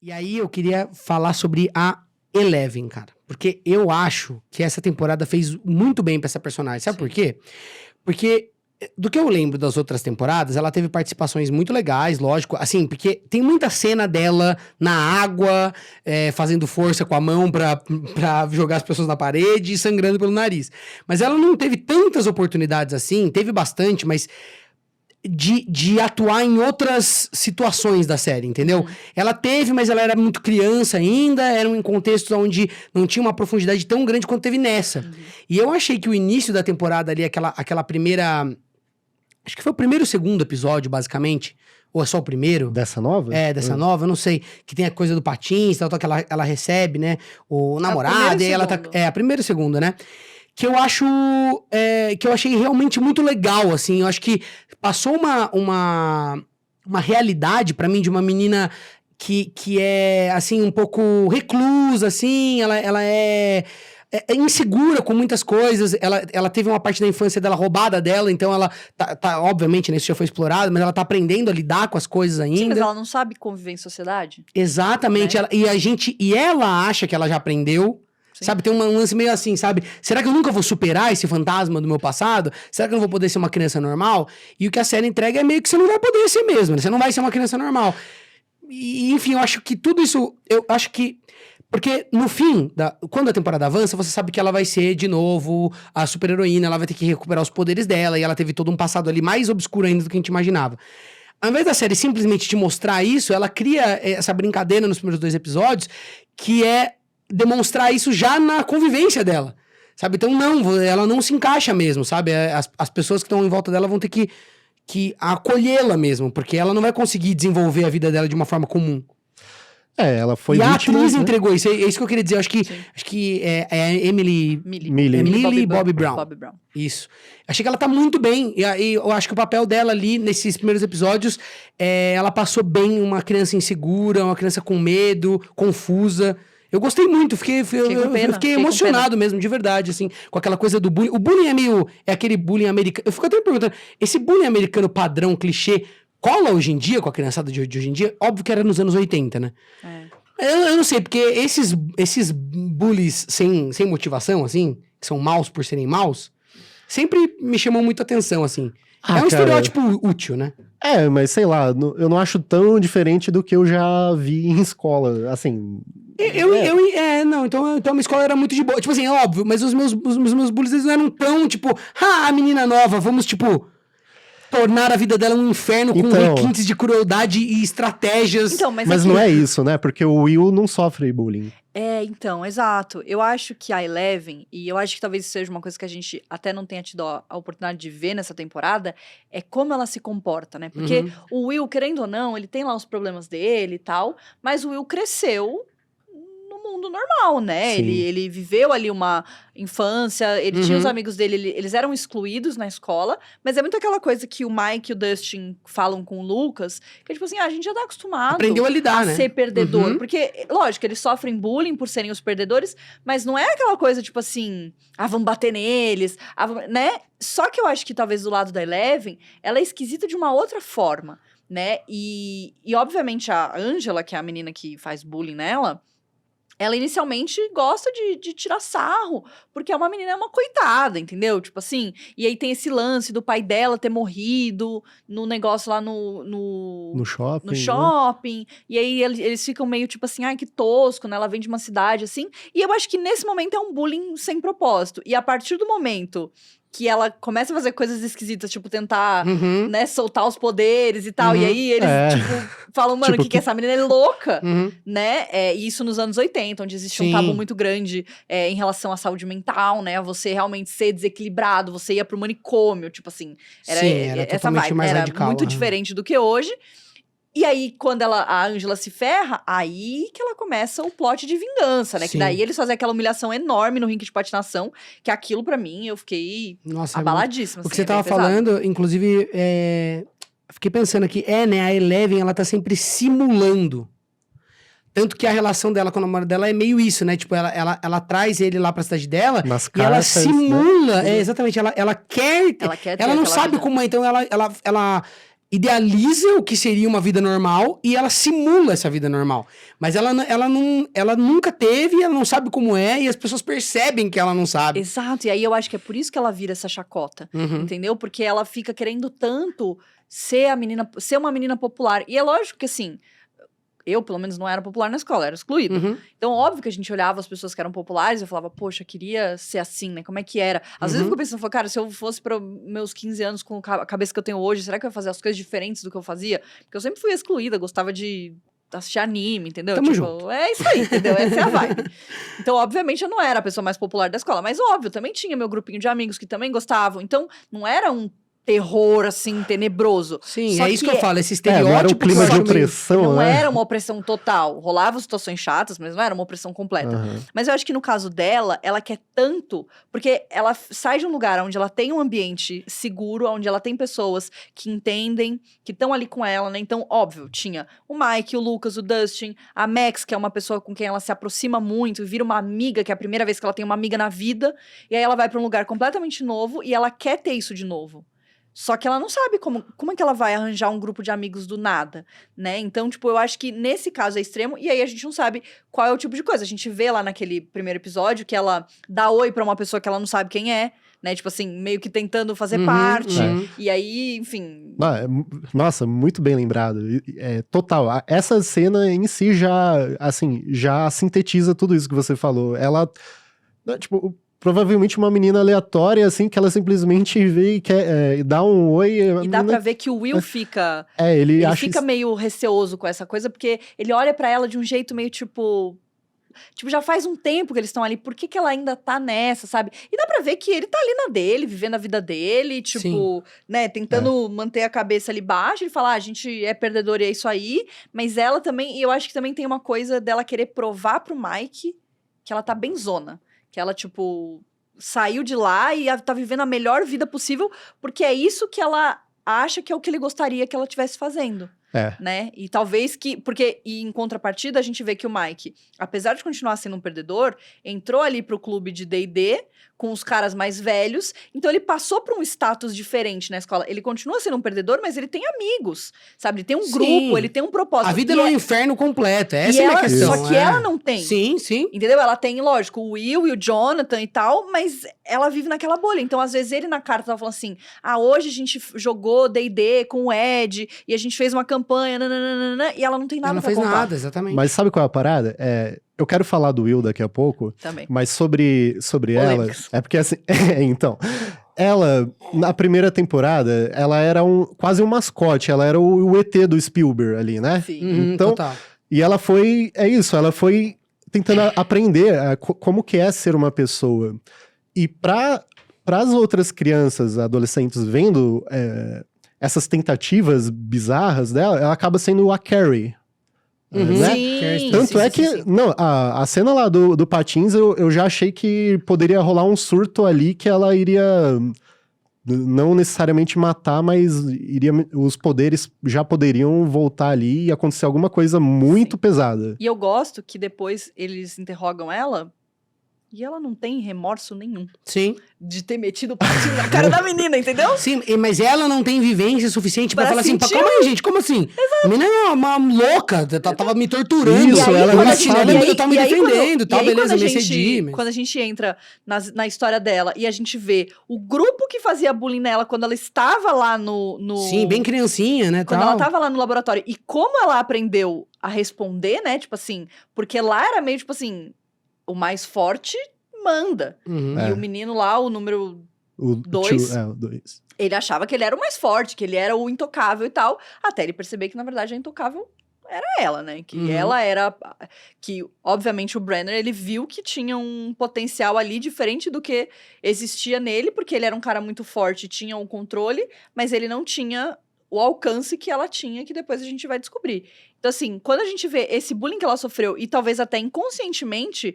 E aí eu queria falar sobre a Eleven, cara. Porque eu acho que essa temporada fez muito bem pra essa personagem. Sabe por quê? Porque, do que eu lembro das outras temporadas, ela teve participações muito legais, lógico. Assim, porque tem muita cena dela na água, fazendo força com a mão pra jogar as pessoas na parede e sangrando pelo nariz. Mas ela não teve tantas oportunidades assim, teve bastante, mas de atuar em outras situações da série, entendeu? Ela teve, mas ela era muito criança ainda, era um contexto onde não tinha uma profundidade tão grande quanto teve nessa. E eu achei que o início da temporada ali, aquela primeira... Acho que foi o primeiro ou segundo episódio, basicamente. Ou é só o primeiro? Dessa nova? É, dessa nova, eu não sei. Que tem a coisa do patins, tal, que ela recebe, né? O namorado, e aí ela tá... É, a primeira e a segunda, né? Que eu acho... que eu achei realmente muito legal, assim. Eu acho que passou uma realidade pra mim de uma menina que é, assim, um pouco reclusa, assim. Ela é insegura com muitas coisas. Ela teve uma parte da infância dela roubada dela, então ela tá obviamente, né, isso já foi explorado, mas ela tá aprendendo a lidar com as coisas ainda. Sim, mas ela não sabe conviver em sociedade. Exatamente. Né? E ela acha que ela já aprendeu. Sim. Sabe, tem um lance meio assim, sabe? Será que eu nunca vou superar esse fantasma do meu passado? Será que eu não vou poder ser uma criança normal? E o que a série entrega é meio que você não vai poder ser mesmo, né? Você não vai ser uma criança normal. E, enfim, eu acho que tudo isso... Eu acho que... Porque no fim, quando a temporada avança, você sabe que ela vai ser, de novo, a super-heroína. Ela vai ter que recuperar os poderes dela. E ela teve todo um passado ali mais obscuro ainda do que a gente imaginava. Ao invés da série simplesmente te mostrar isso, ela cria essa brincadeira nos primeiros 2 episódios, que é demonstrar isso já na convivência dela, sabe? Então, não, ela não se encaixa mesmo, sabe? As pessoas que estão em volta dela vão ter que acolhê-la mesmo, porque ela não vai conseguir desenvolver a vida dela de uma forma comum. Ela foi vítima, a atriz entregou isso, é isso que eu queria dizer. Acho que é a Emily Bobby Brown. Isso. Achei que ela tá muito bem, e eu acho que o papel dela ali, nesses primeiros episódios, ela passou bem uma criança insegura, uma criança com medo, confusa. Eu gostei muito, eu fiquei emocionado mesmo, de verdade, assim, com aquela coisa do bullying. O bullying é aquele bullying americano. Eu fico até me perguntando, esse bullying americano padrão, clichê, cola hoje em dia com a criançada de hoje em dia? Óbvio que era nos anos 80, né? Eu não sei, porque esses bullies sem motivação, assim, que são maus por serem maus, sempre me chamam muito atenção, assim. Um estereótipo útil, né? Mas sei lá, eu não acho tão diferente do que eu já vi em escola, assim... Não, então a minha escola era muito de boa. Tipo assim, é óbvio, mas os meus bullies eles não eram tão, tipo, a menina nova, vamos, tipo, tornar a vida dela um inferno com requintes de crueldade e estratégias. Então, mas não é isso, né? Porque o Will não sofre bullying. Então, exato. Eu acho que a Eleven, e eu acho que talvez seja uma coisa que a gente até não tenha tido a oportunidade de ver nessa temporada, é como ela se comporta, né? Porque o Will, querendo ou não, ele tem lá os problemas dele e tal, mas o Will cresceu mundo normal, né? Ele viveu ali uma infância, ele tinha os amigos dele, eles eram excluídos na escola, mas é muito aquela coisa que o Mike e o Dustin falam com o Lucas, que é tipo assim, a gente já tá acostumado aprendeu a lidar, né? Ser perdedor, porque, lógico, eles sofrem bullying por serem os perdedores, mas não é aquela coisa tipo assim, vamos bater neles, né? Só que eu acho que talvez do lado da Eleven, ela é esquisita de uma outra forma, né? E obviamente a Angela, que é a menina que faz bullying nela, ela inicialmente gosta de tirar sarro, porque é uma coitada, entendeu? Tipo assim, e aí tem esse lance do pai dela ter morrido no negócio lá no shopping. No shopping, né? E aí eles ficam meio tipo assim, ai que tosco, né? Ela vem de uma cidade assim, e eu acho que nesse momento é um bullying sem propósito, e a partir do momento que ela começa a fazer coisas esquisitas, tipo, tentar, né, soltar os poderes e tal. E aí eles, tipo, falam, mano, tipo, que essa menina é louca, né? E isso nos anos 80, onde existe um tabu muito grande em relação à saúde mental, né? Você realmente ser desequilibrado, você ia pro manicômio, tipo assim. Era essa vibe, mais era radical, muito diferente do que hoje. E aí, quando a Angela se ferra, aí que ela começa o plot de vingança, né? Sim. Que daí eles fazem aquela humilhação enorme no rink de patinação, que aquilo pra mim, eu fiquei abaladíssima. O que você tava falando, inclusive, fiquei pensando aqui, né, a Eleven, ela tá sempre simulando. Tanto que a relação dela com o namorado dela é meio isso, né? Tipo, ela traz ele lá pra cidade dela nas e cartas, ela simula, né? Exatamente, ela quer... Ela não sabe como é, então ela idealiza o que seria uma vida normal e ela simula essa vida normal. Mas ela nunca teve, ela não sabe como é, e as pessoas percebem que ela não sabe. Exato, e aí eu acho que é por isso que ela vira essa chacota, entendeu? Porque ela fica querendo tanto ser uma menina popular. E é lógico que assim, eu pelo menos não era popular na escola, era excluída. Então, óbvio que a gente olhava as pessoas que eram populares e eu falava, poxa, queria ser assim, né? Como é que era? Às vezes eu fico pensando, cara, se eu fosse para meus 15 anos com a cabeça que eu tenho hoje, será que eu ia fazer as coisas diferentes do que eu fazia? Porque eu sempre fui excluída, gostava de assistir anime, entendeu? Tamo tipo, junto. é isso aí, entendeu? Essa é a vibe. Então, obviamente, eu não era a pessoa mais popular da escola, mas óbvio, também tinha meu grupinho de amigos que também gostavam. Então, não era um terror, assim, tenebroso. Sim, Só é isso que eu falo, esse não era um estereótipo que eu clima de acho meio- opressão, não né? era uma opressão total. Rolavam situações chatas, mas não era uma opressão completa. Mas eu acho que no caso dela, ela quer tanto... Porque ela sai de um lugar onde ela tem um ambiente seguro, onde ela tem pessoas que entendem, que estão ali com ela, né? Então, óbvio, tinha o Mike, o Lucas, o Dustin, a Max, que é uma pessoa com quem ela se aproxima muito, e vira uma amiga, que é a primeira vez que ela tem uma amiga na vida. E aí ela vai pra um lugar completamente novo e ela quer ter isso de novo. Só que ela não sabe como é que ela vai arranjar um grupo de amigos do nada, né? Então, tipo, eu acho que nesse caso é extremo, e aí a gente não sabe qual é o tipo de coisa. A gente vê lá naquele primeiro episódio que ela dá oi pra uma pessoa que ela não sabe quem é, né? Tipo assim, meio que tentando fazer parte. E aí, enfim... Nossa, muito bem lembrado. Total. Essa cena em si já sintetiza tudo isso que você falou. Ela, tipo... Provavelmente uma menina aleatória, assim, que ela simplesmente vê e quer dar um oi. E dá pra ver que o Will fica... ele fica meio receoso com essa coisa, porque ele olha pra ela de um jeito meio tipo... Tipo, já faz um tempo que eles estão ali, por que ela ainda tá nessa, sabe? E dá pra ver que ele tá ali na dele, vivendo a vida dele, tipo, né, tentando manter a cabeça ali baixa. Ele fala, a gente é perdedor e é isso aí. Mas ela também, e eu acho que também tem uma coisa dela querer provar pro Mike que ela tá benzona. Que ela, tipo, saiu de lá e tá vivendo a melhor vida possível, porque é isso que ela acha que é o que ele gostaria que ela estivesse fazendo. Né? E talvez que... Porque, e em contrapartida, a gente vê que o Mike, apesar de continuar sendo um perdedor, entrou ali pro clube de D&D com os caras mais velhos, então ele passou pra um status diferente na escola. Ele continua sendo um perdedor, mas ele tem amigos, sabe? Ele tem um grupo, ele tem um propósito. A vida não é um inferno completo, essa é a minha questão. Só que ela não tem. Sim, sim. Entendeu? Ela tem, lógico, o Will e o Jonathan e tal, mas ela vive naquela bolha. Então, às vezes, ele na carta tava falando assim, hoje a gente jogou D&D com o Ed, e a gente fez uma campanha, nananana, e ela não tem nada pra contar. Ela não fez nada, exatamente. Mas sabe qual é a parada? Eu quero falar do Will daqui a pouco. Também. Mas sobre ela... É porque assim... então... Ela, na primeira temporada, ela era quase um mascote. Ela era o ET do Spielberg ali, né? Sim. Então, total. E ela foi... ela foi tentando aprender como que é ser uma pessoa. E para as outras crianças, adolescentes, vendo essas tentativas bizarras dela, ela acaba sendo a Carrie. Né? Sim, Tanto é que, não, a cena lá do Patins, eu já achei que poderia rolar um surto ali que ela iria não necessariamente matar, mas os poderes já poderiam voltar ali e acontecer alguma coisa muito pesada. E eu gosto que depois eles interrogam ela e ela não tem remorso nenhum. Sim. De ter metido o patinho na cara da menina, entendeu? Sim, mas ela não tem vivência suficiente pra falar assim, sentir calma aí, gente, como assim? Exato. A menina é uma louca, tava me torturando. Isso, ela não me sabe. eu tava me defendendo, tal, beleza, me excedi. Quando a gente entra na história dela e a gente vê o grupo que fazia bullying nela quando ela estava lá no... Sim, bem criancinha, né, quando ela tava lá no laboratório. E como ela aprendeu a responder, né, tipo assim, porque lá era meio, tipo assim, o mais forte manda. E o menino lá, o número... O 2, ele achava que ele era o mais forte, que ele era o intocável e tal, até ele perceber que, na verdade, a intocável era ela, né? Que ela era... Que, obviamente, o Brenner, ele viu que tinha um potencial ali diferente do que existia nele, porque ele era um cara muito forte, tinha um controle, mas ele não tinha o alcance que ela tinha, que depois a gente vai descobrir. Então, assim, quando a gente vê esse bullying que ela sofreu, e talvez até inconscientemente...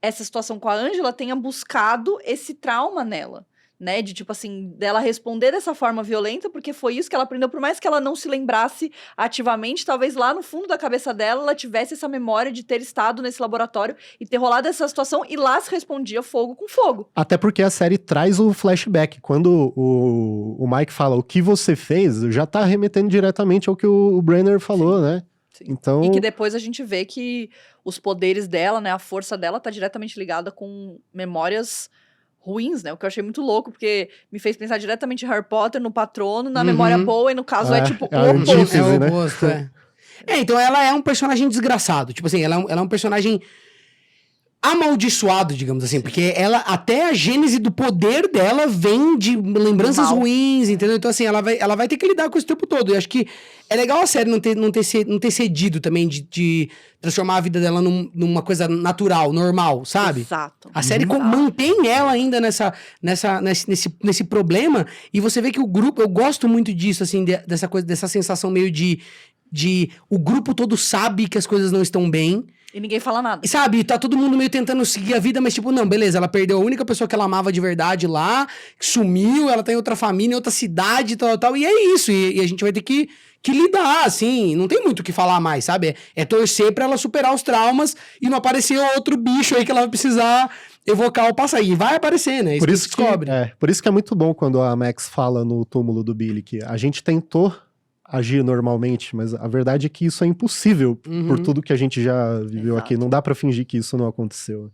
essa situação com a Ângela tenha buscado esse trauma nela, né? De tipo assim, dela responder dessa forma violenta, porque foi isso que ela aprendeu. Por mais que ela não se lembrasse ativamente, talvez lá no fundo da cabeça dela, ela tivesse essa memória de ter estado nesse laboratório e ter rolado essa situação, e lá se respondia fogo com fogo. Até porque a série traz o flashback. Quando o Mike fala o que você fez, já tá remetendo diretamente ao que o Brenner falou, né? Sim. Então... E que depois a gente vê que os poderes dela, né, a força dela tá diretamente ligada com memórias ruins, né? O que eu achei muito louco, porque me fez pensar diretamente em Harry Potter, no Patrono, na memória boa, e no caso é tipo é o a oposto. antítese, É o né? oposto, então ela é um personagem desgraçado. Tipo assim, ela é um personagem amaldiçoado, digamos assim, porque ela, até a gênese do poder dela vem de lembranças Mal. ruins, entendeu? Então assim, ela vai ter que lidar com isso o tempo todo. E acho que é legal a série não ter cedido também de transformar a vida dela numa coisa natural, normal, sabe? Exato. A série Exato. mantém ela ainda nesse problema, e você vê que o grupo, eu gosto muito disso, assim, dessa coisa, dessa sensação meio de o grupo todo sabe que as coisas não estão bem. E ninguém fala nada. E sabe, tá todo mundo meio tentando seguir a vida, mas tipo, não, beleza, ela perdeu a única pessoa que ela amava de verdade lá, sumiu, ela tá em outra família, em outra cidade, tal, e é isso, e a gente vai ter que lidar, assim, não tem muito o que falar mais, sabe? É torcer pra ela superar os traumas e não aparecer outro bicho aí que ela vai precisar evocar ou passar, e vai aparecer, né? Por isso que descobre. por isso que é muito bom quando a Max fala no túmulo do Billy que a gente tentou agir normalmente, mas a verdade é que isso é impossível por tudo que a gente já viveu Exato. aqui. Não dá pra fingir que isso não aconteceu.